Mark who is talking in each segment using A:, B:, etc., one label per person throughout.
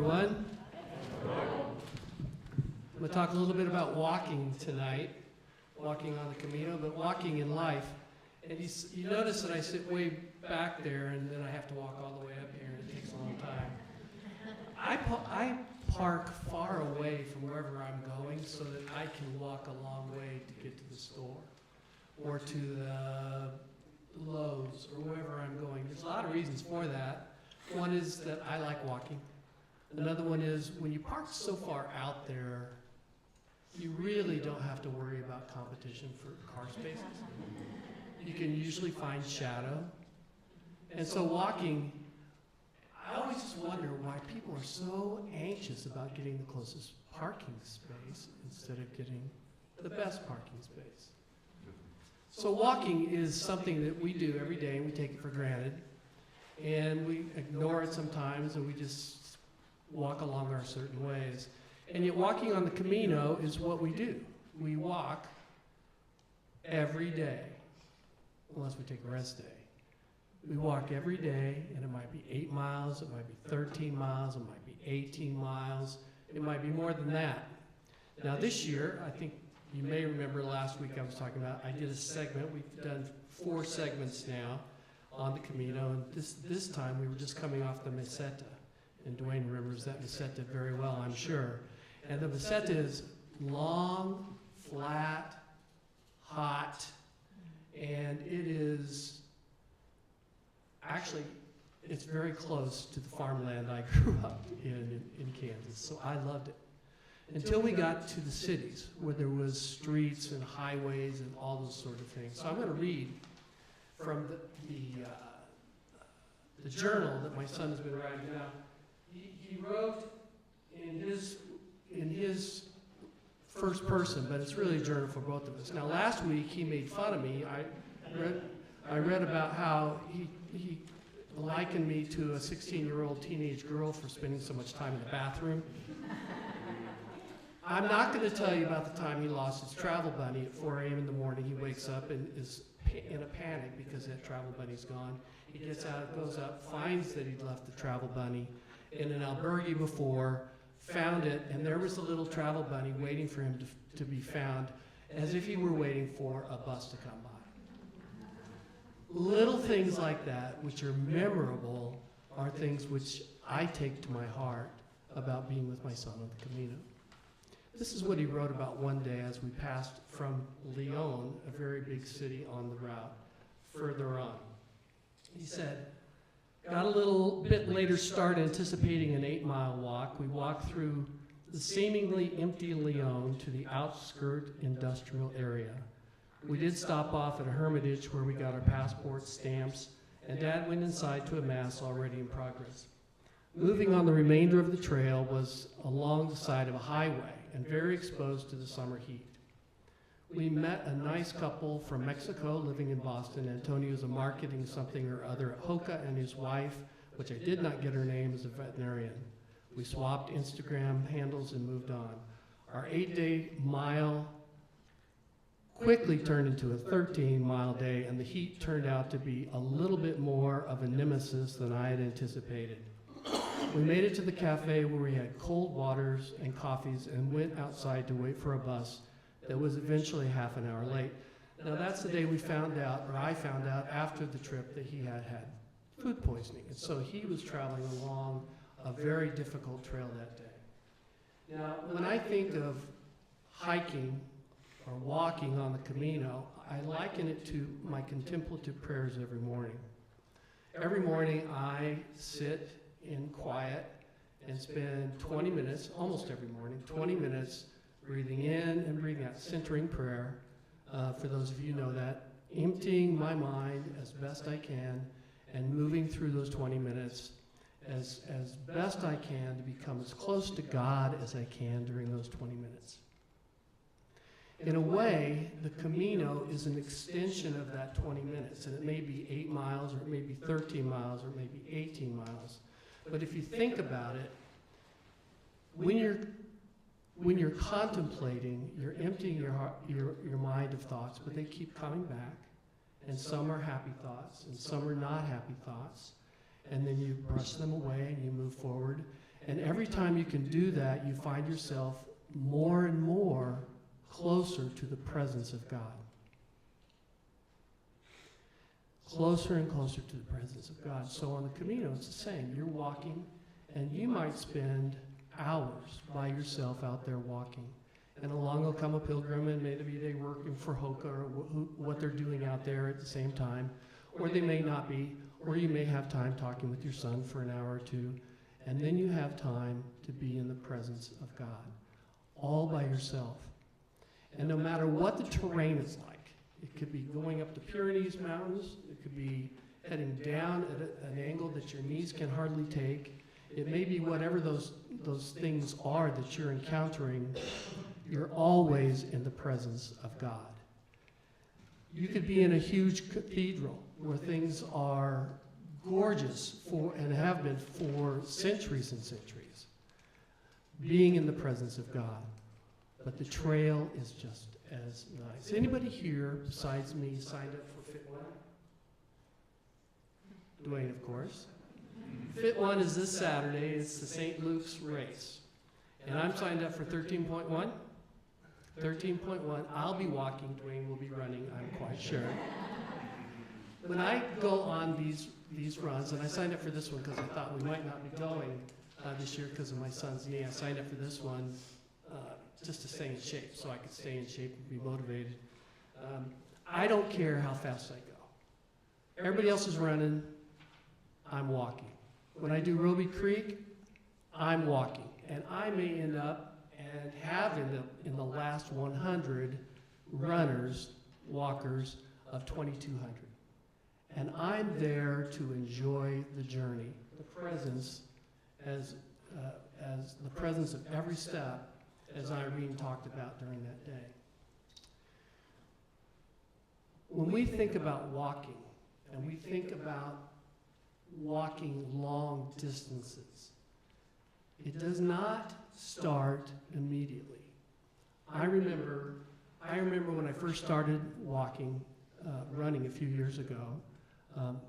A: everyone. I'm going to talk a little bit about walking tonight, walking on the Camino, but walking in life. And you notice that I sit way back there, and then I have to walk all the way up here, and it takes a long time. I park far away from wherever I'm going so that I can walk a long way to get to the store or to the Lowe's or wherever I'm going. There's a lot of reasons for that. One is that I like walking. Another one is when you park so far out there, you really don't have to worry about competition for car spaces. You can usually find shadow. And so walking, I always just wonder why people are so anxious about getting the closest parking space instead of getting the best parking space. So walking is something that we do every day, and we take it for granted. And we ignore it sometimes, and we just walk along our certain ways. And yet walking on the Camino is what we do. We walk every day, unless we take a rest day. We walk every day, and it might be 8 miles, it might be 13 miles, it might be 18 miles, it might be more than that. Now this year, I think you may remember last week I was talking about, I did a segment. We've done 4 segments now on the Camino, and this time we were just coming off the Meseta, and Dwayne remembers that Meseta very well, I'm sure. And the Meseta is long, flat, hot, and it is actually, it's very close to the farmland I grew up in Kansas, so I loved it. Until we got to the cities, where there was streets and highways and all those sort of things. So I'm going to read from the journal that my son has been writing now. He wrote in his first person, but it's really a journal for both of us. Now last week he made fun of me. I read about how he likened me to a 16-year-old teenage girl for spending so much time in the bathroom. I'm not going to tell you about the time he lost his travel bunny at 4 a.m. in the morning. He wakes up and is in a panic because that travel bunny's gone. He gets out, goes up, finds that he'd left the travel bunny in an albergue before, found it, and there was the little travel bunny waiting for him to be found, as if he were waiting for a bus to come by. Little things like that, which are memorable, are things which I take to my heart about being with my son on the Camino. This is what he wrote about one day as we passed from Lyon, a very big city on the route, further on. He said, got a little bit later start anticipating an 8-mile walk. We walked through the seemingly empty Lyon to the outskirt industrial area. We did stop off at a hermitage where we got our passports, stamps, and Dad went inside to a mass already in progress. Moving on the remainder of the trail was along the side of a highway and very exposed to the summer heat. We met a nice couple from Mexico living in Boston. Antonio's a marketing something or other at Hoka, and his wife, which I did not get her name, is a veterinarian. We swapped Instagram handles and moved on. Our 8-day mile quickly turned into a 13-mile day, and the heat turned out to be a little bit more of a nemesis than I had anticipated. We made it to the cafe where we had cold waters and coffees and went outside to wait for a bus that was eventually half an hour late. Now that's the day we found out, or I found out after the trip, that he had had food poisoning. And so he was traveling along a very difficult trail that day. Now, when I think of hiking or walking on the Camino, I liken it to my contemplative prayers every morning. Every morning I sit in quiet and spend 20 minutes, almost every morning, 20 minutes breathing in and breathing out, centering prayer. For those of you who know that, emptying my mind as best I can and moving through those 20 minutes as best I can to become as close to God as I can during those 20 minutes. In a way, the Camino is an extension of that 20 minutes, and it may be 8 miles, or it may be 13 miles, or it may be 18 miles. But if you think about it, when you're contemplating, you're emptying your heart, your mind of thoughts, but they keep coming back, and some are happy thoughts, and some are not happy thoughts, and then you brush them away and you move forward, And every time you can do that, you find yourself more and more closer to the presence of God. Closer and closer to the presence of God. So on the Camino, it's the same. You're walking, and you might spend hours by yourself out there walking. And along will come a pilgrim, and maybe they're working for Hoka or what they're doing out there at the same time. Or they may not be, or you may have time talking with your son for an hour or two. And then you have time to be in the presence of God, all by yourself. And no matter what the terrain is like, it could be going up the Pyrenees Mountains, it could be heading down at an angle that your knees can hardly take. It may be whatever those things are that you're encountering, you're always in the presence of God. You could be in a huge cathedral where things are gorgeous and have been for centuries and centuries, being in the presence of God. But the trail is just as nice. Anybody here besides me signed up for Fit One? Dwayne, of course. Fit One is this Saturday. It's the St. Luke's race. And I'm signed up for 13.1. 13.1. I'll be walking. Dwayne will be running, I'm quite sure. When I go on these runs, and I signed up for this one because I thought we might not be going this year because of my son's knee. I signed up for this one just to stay in shape, so I could stay in shape and be motivated. I don't care how fast I go. Everybody else is running, I'm walking. When I do Roby Creek, I'm walking. And I may end up and have in the last 100 runners, walkers of 2,200. And I'm there to enjoy the journey, the presence as the presence of every step, as Irene talked about during that day. When we think about walking, and we think about walking long distances, it does not start immediately. I remember when I first started walking, running a few years ago,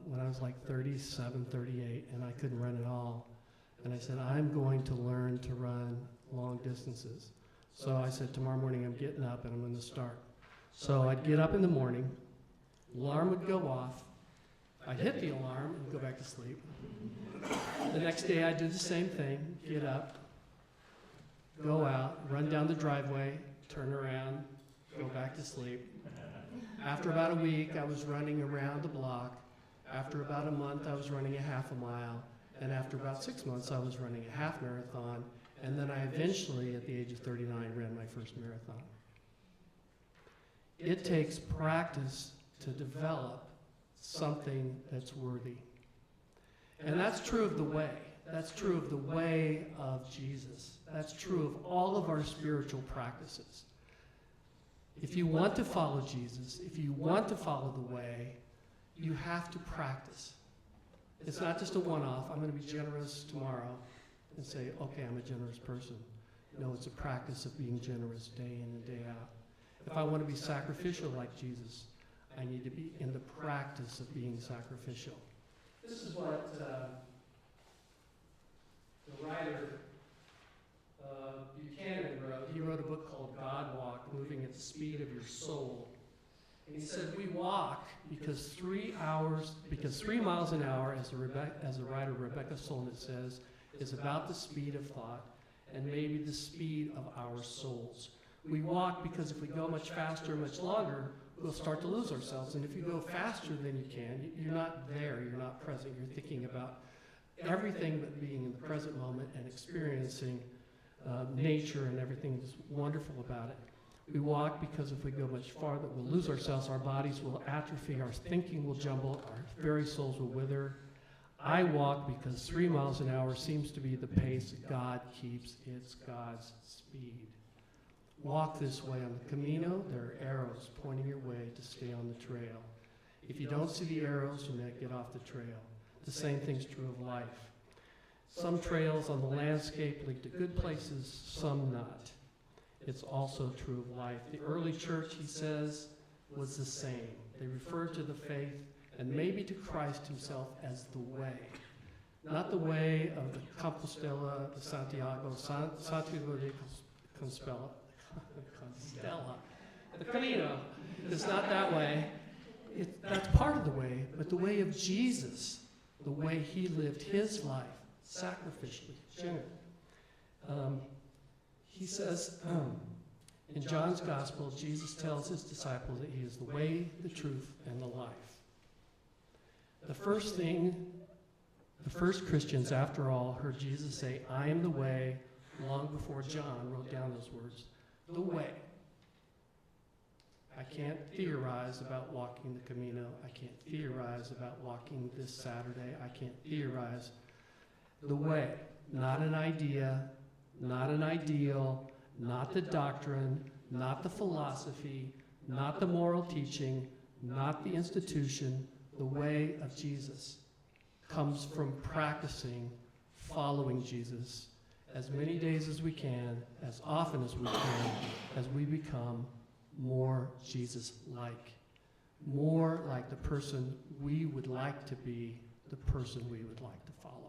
A: when I was like 37, 38, and I couldn't run at all. And I said, I'm going to learn to run long distances. So I said, tomorrow morning I'm getting up and I'm going to start. So I'd get up in the morning, alarm would go off, I'd hit the alarm and go back to sleep. The next day I'd do the same thing, get up, go out, run down the driveway, turn around, go back to sleep. After about a week, I was running around the block. After about a month, I was running a half a mile. And after about 6 months, I was running a half marathon. And then I eventually, at the age of 39, ran my first marathon. It takes practice to develop something that's worthy. And that's true of the way. That's true of the way of Jesus. That's true of all of our spiritual practices. If you want to follow Jesus, if you want to follow the way, you have to practice. It's not just a one-off. I'm going to be generous tomorrow and say, okay, I'm a generous person. No, it's a practice of being generous day in and day out. If I want to be sacrificial like Jesus, I need to be in the practice of being sacrificial. This is what the writer Buchanan wrote. He wrote a book called God Walk, Moving at the Speed of Your Soul. And he said, we walk because 3 miles an hour, as the writer Rebecca Solnit says, is about the speed of thought and maybe the speed of our souls. We walk because if we go much faster, much longer, we'll start to lose ourselves. And if you go faster than you can, you're not there, you're not present. You're thinking about everything but being in the present moment and experiencing nature and everything that's wonderful about it. We walk because if we go much farther, we'll lose ourselves, our bodies will atrophy, our thinking will jumble, our very souls will wither. I walk because 3 miles an hour seems to be the pace God keeps. It's God's speed. Walk this way on the Camino. There are arrows pointing your way to stay on the trail. If you don't see the arrows, you may get off the trail. The same thing's true of life. Some trails on the landscape lead to good places, some not. It's also true of life. The early church, he says, was the same. They referred to the faith and maybe to Christ himself as the way. not the way of the Compostela, the Santiago de Compostela, the Camino. It's not that way. That's part of the way, but the way of Jesus, the way he lived his life, sacrificially, genuinely. He says, in John's Gospel, Jesus tells his disciples that he is the way, the truth, and the life. The first Christians, after all, heard Jesus say, I am the way, long before John wrote down those words. The way. I can't theorize about walking the Camino. I can't theorize about walking this Saturday. I can't theorize. The way. Not an idea, not an ideal, not the doctrine, not the philosophy, not the moral teaching, not the institution. The way of Jesus comes from practicing following Jesus as many days as we can, as often as we can, as we become more Jesus-like, more like the person we would like to be, the person we would like to follow.